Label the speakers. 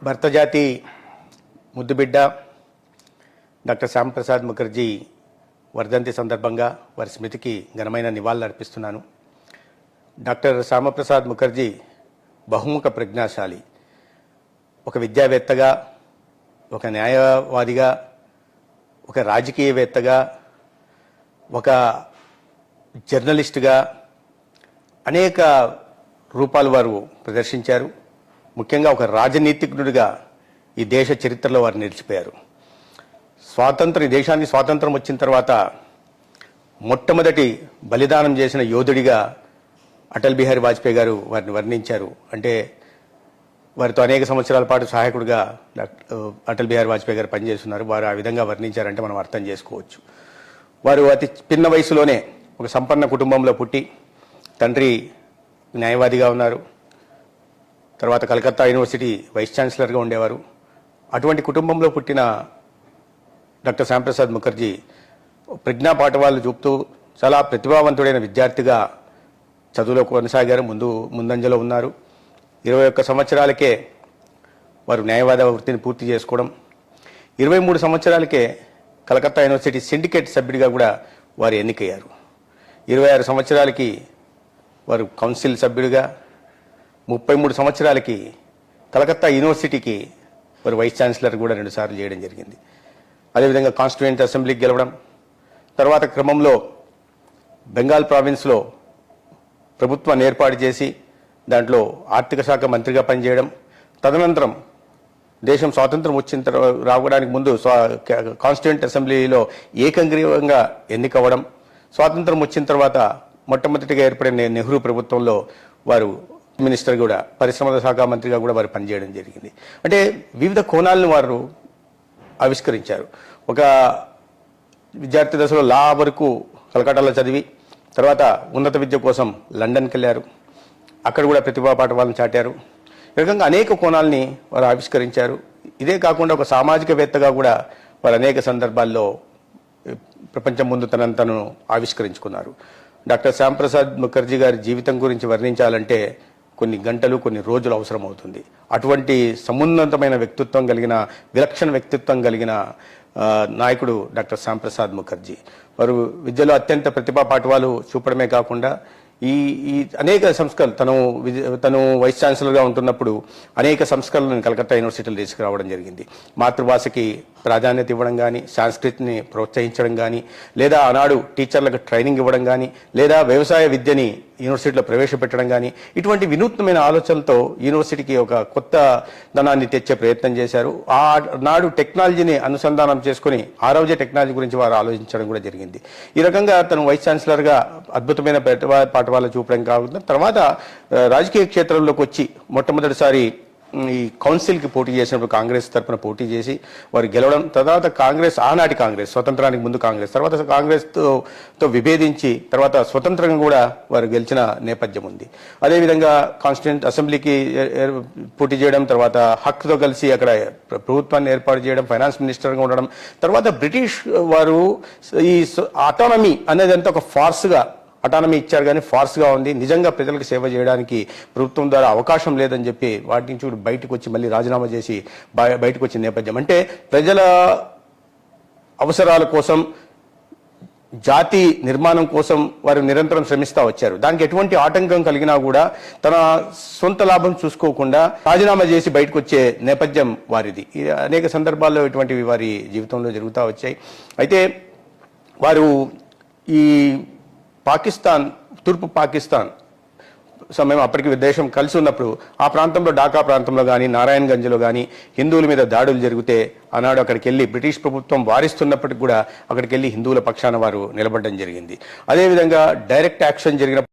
Speaker 1: భర్త జాతి ముద్దుబిడ్డ డాక్టర్ శ్యాంప్రసాద్ ముఖర్జీ వర్ధంతి సందర్భంగా వారి స్మృతికి ఘనమైన నివాళులు అర్పిస్తున్నాను. డాక్టర్ శ్యామప్రసాద్ ముఖర్జీ బహుముఖ ప్రజ్ఞాశాలి. ఒక విద్యావేత్తగా, ఒక న్యాయవాదిగా, ఒక రాజకీయవేత్తగా, ఒక జర్నలిస్టుగా అనేక రూపాలు వారు ప్రదర్శించారు. ముఖ్యంగా ఒక రాజనీతిజ్ఞుడిగా ఈ దేశ చరిత్రలో వారు నిలిచిపోయారు. ఈ దేశానికి స్వాతంత్రం వచ్చిన తర్వాత మొట్టమొదటి బలిదానం చేసిన యోధుడిగా అటల్ బిహారీ వాజ్పేయి గారు వారిని వర్ణించారు. అంటే వారితో అనేక సంవత్సరాల పాటు సహాయకుడిగా అటల్ బిహారీ వాజ్పేయి గారు పనిచేస్తున్నారు. వారు ఆ విధంగా వర్ణించారంటే మనం అర్థం చేసుకోవచ్చు. వారు అతి చిన్న వయసులోనే ఒక సంపన్న కుటుంబంలో పుట్టి, తండ్రి న్యాయవాదిగా ఉన్నారు. తర్వాత కలకత్తా యూనివర్సిటీ వైస్ ఛాన్సలర్గా ఉండేవారు. అటువంటి కుటుంబంలో పుట్టిన డాక్టర్ శ్యాంప్రసాద్ ముఖర్జీ ప్రజ్ఞాపాఠవాలు చూపుతూ చాలా ప్రతిభావంతుడైన విద్యార్థిగా చదువులో కొనసాగారు. ముందంజలో ఉన్నారు. 21 సంవత్సరాలకే వారు న్యాయవాద వృత్తిని పూర్తి చేసుకోవడం, 23 సంవత్సరాలకే కలకత్తా యూనివర్సిటీ సిండికేట్ సభ్యుడిగా కూడా వారు ఎన్నికయ్యారు. 26 సంవత్సరాలకి వారు కౌన్సిల్ సభ్యుడిగా, 33 సంవత్సరాలకి కలకత్తా యూనివర్సిటీకి వారు వైస్ ఛాన్సలర్ కూడా 2 సార్లు చేయడం జరిగింది. అదేవిధంగా కాన్స్టిట్యూయెంట్ అసెంబ్లీకి గెలవడం, తర్వాత క్రమంలో బెంగాల్ ప్రావిన్స్లో ప్రభుత్వాన్ని ఏర్పాటు చేసి దాంట్లో ఆర్థిక శాఖ మంత్రిగా పనిచేయడం, తదనంతరం దేశం స్వాతంత్రం వచ్చిన తర్వాత రావడానికి ముందు కాన్స్టిట్యూయెంట్ అసెంబ్లీలో ఏకంగ్రీవంగా ఎన్నికవ్వడం, స్వాతంత్రం వచ్చిన తర్వాత మొట్టమొదటిగా ఏర్పడిన నెహ్రూ ప్రభుత్వంలో వారు మినిస్టర్ కూడా, పరిశ్రమల శాఖ మంత్రిగా కూడా వారు పనిచేయడం జరిగింది. అంటే వివిధ కోణాలను వారు ఆవిష్కరించారు. ఒక విద్యార్థి దశలో లా వరకు కలకట్టాలో చదివి తర్వాత ఉన్నత విద్య కోసం లండన్కి వెళ్ళారు. అక్కడ కూడా ప్రతిభా పాఠవాలను చాటారు. ఈ రకంగా అనేక కోణాలని వారు ఆవిష్కరించారు. ఇదే కాకుండా ఒక సామాజికవేత్తగా కూడా వారు అనేక సందర్భాల్లో ప్రపంచం ముందు తను ఆవిష్కరించుకున్నారు. డాక్టర్ శ్యాంప్రసాద్ ముఖర్జీ గారి జీవితం గురించి వర్ణించాలంటే కొన్ని గంటలు, కొన్ని రోజులు అవసరం అవుతుంది. అటువంటి సమున్నతమైన వ్యక్తిత్వం కలిగిన, విలక్షణ వ్యక్తిత్వం కలిగిన నాయకుడు డాక్టర్ శ్యాంప్రసాద్ ముఖర్జీ. వారు విద్యలో అత్యంత ప్రతిభా పాఠవాలు చూపడమే కాకుండా ఈ అనేక సంస్కరణలు తను వైస్ ఛాన్సలర్గా ఉంటున్నప్పుడు అనేక సంస్కరణలను కలకత్తా యూనివర్సిటీలో తీసుకురావడం జరిగింది. మాతృభాషకి ప్రాధాన్యత ఇవ్వడం కానీ, సంస్కృతిని ప్రోత్సహించడం కానీ, లేదా ఆనాడు టీచర్లకు ట్రైనింగ్ ఇవ్వడం కానీ, లేదా వ్యవసాయ విద్యని యూనివర్సిటీలో ప్రవేశపెట్టడం కానీ, ఇటువంటి వినూత్నమైన ఆలోచనలతో యూనివర్సిటీకి ఒక కొత్త ధనాన్ని తెచ్చే ప్రయత్నం చేశారు. ఆనాడు టెక్నాలజీని అనుసంధానం చేసుకుని ఆ రోజే టెక్నాలజీ గురించి వారు ఆలోచించడం కూడా జరిగింది. ఈ రకంగా తను వైస్ ఛాన్సలర్గా అద్భుతమైన పాఠవాలు చూపడం కాకుండా తర్వాత రాజకీయ క్షేత్రంలోకి వచ్చి మొట్టమొదటిసారి ఈ కౌన్సిల్కి పోటీ చేసినప్పుడు కాంగ్రెస్ తరఫున పోటీ చేసి వారు గెలవడం, తర్వాత ఆనాటి కాంగ్రెస్, స్వతంత్రానికి ముందు కాంగ్రెస్, తర్వాత కాంగ్రెస్తో విభేదించి తర్వాత స్వతంత్రంగా కూడా వారు గెలిచిన నేపథ్యం ఉంది. అదేవిధంగా కాన్స్టిట్యూయెంట్ అసెంబ్లీకి పోటీ చేయడం, తర్వాత హక్తో కలిసి అక్కడ ప్రభుత్వాన్ని ఏర్పాటు చేయడం, ఫైనాన్స్ మినిస్టర్గా ఉండడం, తర్వాత బ్రిటిష్ వారు ఈ ఆటోనమీ అనేది అంతా ఒక ఫార్స్గా అటానమీ ఇచ్చారు కానీ ఫార్స్గా ఉంది. నిజంగా ప్రజలకు సేవ చేయడానికి ప్రభుత్వం ద్వారా అవకాశం లేదని చెప్పి వాటి నుంచి బయటకు వచ్చి మళ్ళీ రాజీనామా చేసి బయటకు వచ్చిన నేపథ్యం. అంటే ప్రజల అవసరాల కోసం, జాతి నిర్మాణం కోసం వారు నిరంతరం శ్రమిస్తూ వచ్చారు. దానికి ఎటువంటి ఆటంకం కలిగినా కూడా తన సొంత లాభం చూసుకోకుండా రాజీనామా చేసి బయటకు వచ్చే నేపథ్యం వారిది. అనేక సందర్భాల్లో ఇటువంటివి వారి జీవితంలో జరుగుతూ వచ్చాయి. అయితే వారు ఈ తూర్పు పాకిస్తాన్ సమయం అప్పటికి దేశం కలిసి ఉన్నప్పుడు ఆ ప్రాంతంలో, ఢాకా ప్రాంతంలో కానీ, నారాయణగంజ్లో కానీ హిందువుల మీద దాడులు జరిగితే ఆనాడు అక్కడికి వెళ్ళి బ్రిటిష్ ప్రభుత్వం వారిస్తున్నప్పటికీ కూడా అక్కడికి వెళ్ళి హిందువుల పక్షాన వారు నిలబడడం జరిగింది. అదేవిధంగా డైరెక్ట్ యాక్షన్ జరిగిన